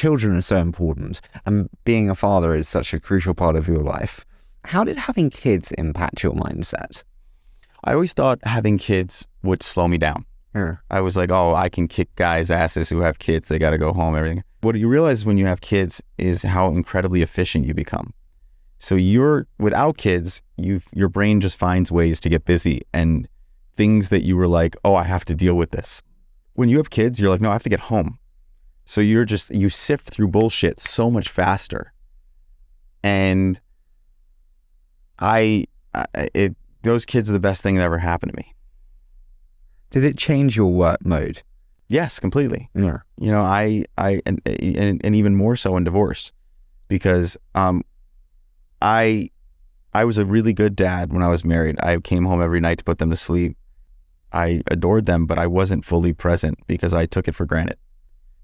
children are so important, and being a father is such a crucial part of your life. How did having kids impact your mindset? I always thought having kids would slow me down. Yeah. I was like, oh, I can kick guys' asses who have kids. They got to go home, everything. What you realize when you have kids is how incredibly efficient you become. So without kids, your brain just finds ways to get busy, and things that you were like, oh, I have to deal with this. When you have kids, you're like, no, I have to get home. So you sift through bullshit so much faster. And those kids are the best thing that ever happened to me. Did it change your work mode? Yes, completely. Yeah. You know, and even more so in divorce, because I was a really good dad when I was married. I came home every night to put them to sleep. I adored them, but I wasn't fully present because I took it for granted.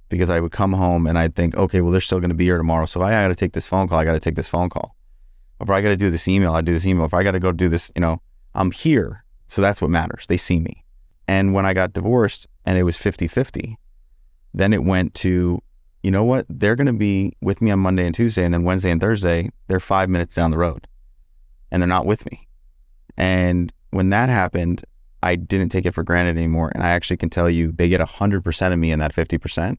Because I would come home and I'd think, okay, well, they're still going to be here tomorrow. So if I got to take this phone call, I got to take this phone call. If I got to do this email, I do this email. If I got to go do this, I'm here. So that's what matters. They see me. And when I got divorced and it was 50-50, then it went to, you know what? They're going to be with me on Monday and Tuesday, and then Wednesday and Thursday, they're 5 minutes down the road and they're not with me. And when that happened, I didn't take it for granted anymore. And I actually can tell you, they get 100% of me in that 50%.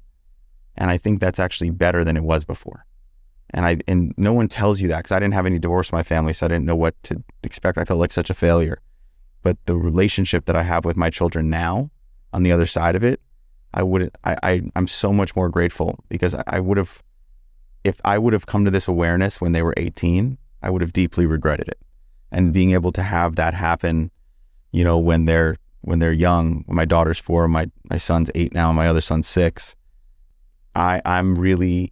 And I think that's actually better than it was before. And no one tells you that, because I didn't have any divorce in my family, so I didn't know what to expect. I felt like such a failure. But the relationship that I have with my children now, on the other side of it, I'm so much more grateful, because if I would have come to this awareness when they were 18, I would have deeply regretted it. And being able to have that happen, when they're young, when my daughter's 4, my son's 8 now, and my other son's 6, I'm really,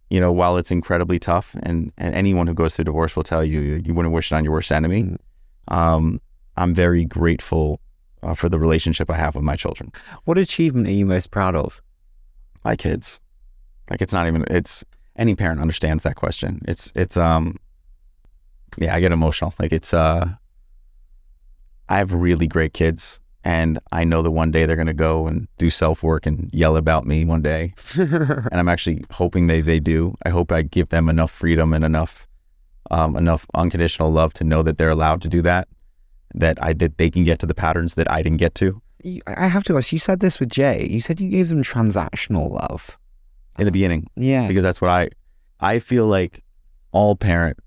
while it's incredibly tough, and anyone who goes through divorce will tell you, you wouldn't wish it on your worst enemy. I'm very grateful for the relationship I have with my children. What achievement are you most proud of? My kids. Like, it's any parent understands that question. Yeah, I get emotional. Like, I have really great kids, and I know that one day they're going to go and do self-work and yell about me one day. And I'm actually hoping they do. I hope I give them enough freedom and enough unconditional love to know that they're allowed to do that they can get to the patterns that I didn't get to. I have to ask, you said this with Jay. You said you gave them transactional love. In the beginning. Yeah. Because that's what I feel like all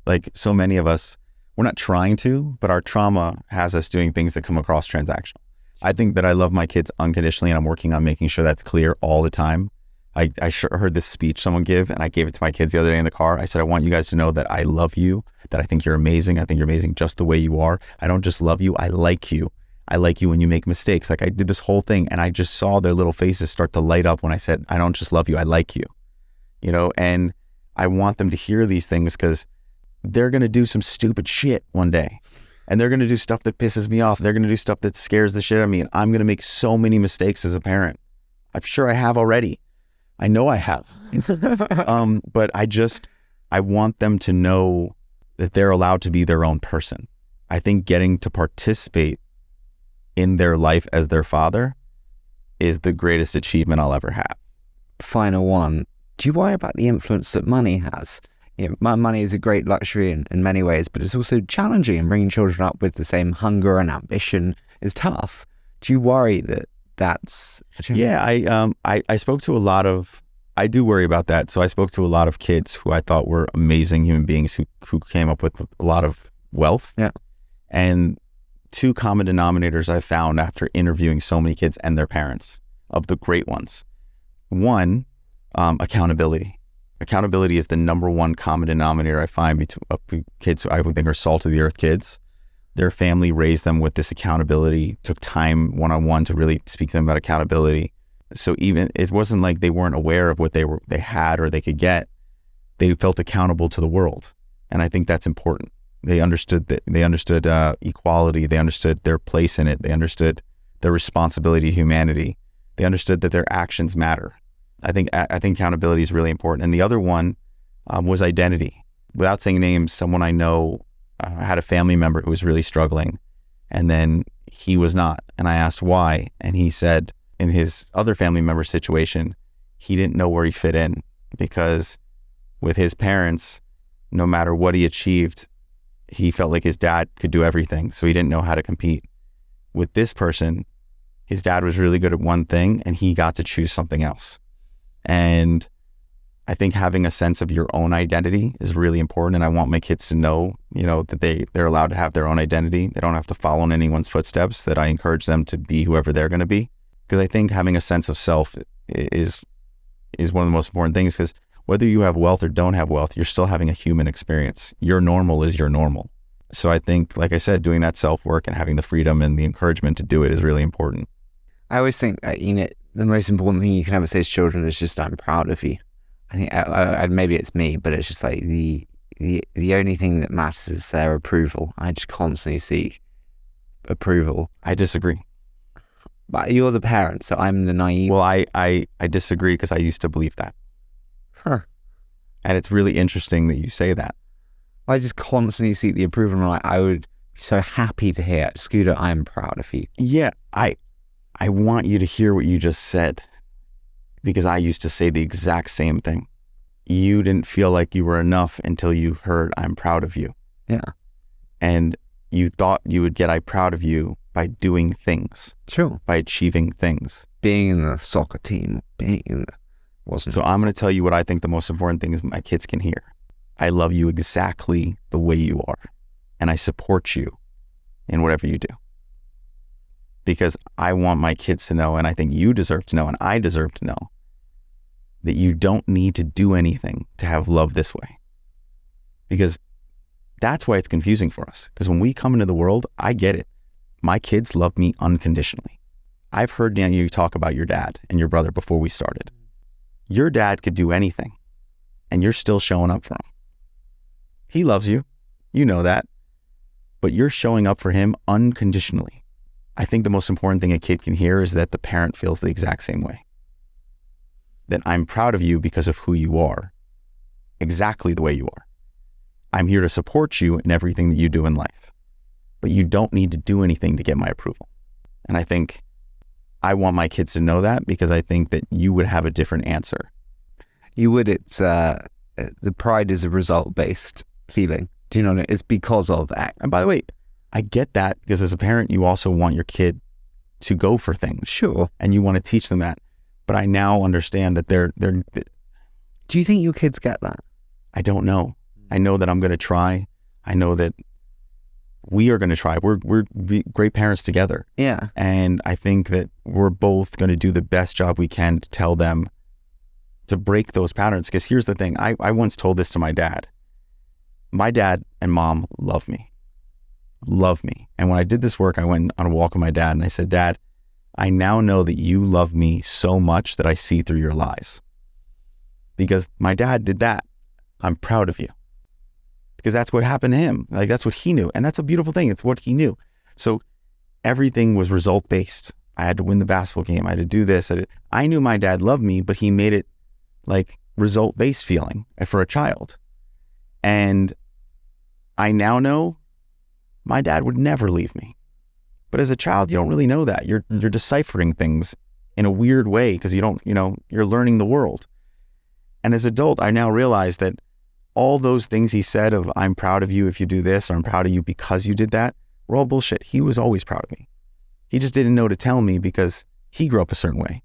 like so many of us, we're not trying to, but our trauma has us doing things that come across transactional. I think that I love my kids unconditionally, and I'm working on making sure that's clear all the time. I heard this speech someone give, and I gave it to my kids the other day in the car. I said, I want you guys to know that I love you, that I think you're amazing. I think you're amazing just the way you are. I don't just love you, I like you. I like you when you make mistakes. Like, I did this whole thing, and I just saw their little faces start to light up when I said, I don't just love you, I like you. And I want them to hear these things, because they're going to do some stupid shit one day. And they're going to do stuff that pisses me off. They're going to do stuff that scares the shit out of me. And I'm going to make so many mistakes as a parent. I'm sure I have already. I know I have. But I want them to know that they're allowed to be their own person. I think getting to participate in their life as their father is the greatest achievement I'll ever have. Final one. Do you worry about the influence that money has? Money is a great luxury in many ways, but it's also challenging, and bringing children up with the same hunger and ambition is tough. Do you worry that that's... Yeah, I spoke to I do worry about that. So I spoke to a lot of kids who I thought were amazing human beings who came up with a lot of wealth. Yeah. And 2 common denominators I found after interviewing so many kids and their parents, of the great ones. One, accountability. Accountability is the number one common denominator I find between kids who I would think are salt of the earth kids. Their family raised them with this accountability, took time one-on-one to really speak to them about accountability. So even, it wasn't like they weren't aware of what they had or they could get. They felt accountable to the world. And I think that's important. They understood equality. They understood their place in it. They understood their responsibility to humanity. They understood that their actions matter. I think accountability is really important. And the other one was identity. Without saying names, someone I know had a family member who was really struggling, and then he was not. And I asked why, and he said in his other family member situation, he didn't know where he fit in. because with his parents, no matter what he achieved, he felt like his dad could do everything, so he didn't know how to compete. With this person, his dad was really good at one thing and he got to choose something else. And I think having a sense of your own identity is really important. And I want my kids to know, that they're allowed to have their own identity. They don't have to follow in anyone's footsteps, that I encourage them to be whoever they're going to be. Because I think having a sense of self is one of the most important things, because whether you have wealth or don't have wealth, you're still having a human experience. Your normal is your normal. So I think, like I said, doing that self-work and having the freedom and the encouragement to do it is really important. I always think, the most important thing you can ever say to children is just, I'm proud of you. I think maybe it's me, but it's just like the only thing that matters is their approval. I just constantly seek approval. I disagree. But you're the parent, so I'm the naive. Well, I disagree because I used to believe that. Huh. And it's really interesting that you say that. I just constantly seek the approval, and I would be so happy to hear, Scooter, I'm proud of you. Yeah, I want you to hear what you just said, because I used to say the exact same thing. You didn't feel like you were enough until you heard, I'm proud of you. Yeah. And you thought you would get, I'm proud of you by doing things. Sure. By achieving things. Being in the soccer team, wasn't. So I'm going to tell you what I think the most important thing is my kids can hear. I love you exactly the way you are, and I support you in whatever you do. Because I want my kids to know, and I think you deserve to know, and I deserve to know, that you don't need to do anything to have love this way. Because that's why it's confusing for us. Because when we come into the world, I get it. My kids love me unconditionally. I've heard you talk about your dad and your brother before we started. Your dad could do anything, and you're still showing up for him. He loves you. You know that. But you're showing up for him unconditionally. I think the most important thing a kid can hear is that the parent feels the exact same way. That I'm proud of you because of who you are, exactly the way you are. I'm here to support you in everything that you do in life, but you don't need to do anything to get my approval. And I think I want my kids to know that, because I think that you would have a different answer. You would. It's the pride is a result-based feeling. Do you know what I mean? It's because of X. And by the way, I get that, because as a parent, you also want your kid to go for things. Sure. And you want to teach them that. But I now understand that they're. Do you think your kids get that? I don't know. I know that I'm going to try. I know that we are going to try. We're great parents together. Yeah. And I think that we're both going to do the best job we can to tell them to break those patterns. Because here's the thing. I once told this to my dad. My dad and mom love me. Love me. And when I did this work, I went on a walk with my dad and I said, Dad, I now know that you love me so much that I see through your lies. Because my dad did that. I'm proud of you. Because that's what happened to him. Like, that's what he knew. And that's a beautiful thing. It's what he knew. So everything was result-based. I had to win the basketball game. I had to do this. I knew my dad loved me, but he made it like result-based feeling for a child. And I now know my dad would never leave me. But as a child, you don't really know that. You're deciphering things in a weird way because you're learning the world. And as an adult, I now realize that all those things he said of, I'm proud of you if you do this, or I'm proud of you because you did that, were all bullshit. He was always proud of me. He just didn't know to tell me because he grew up a certain way.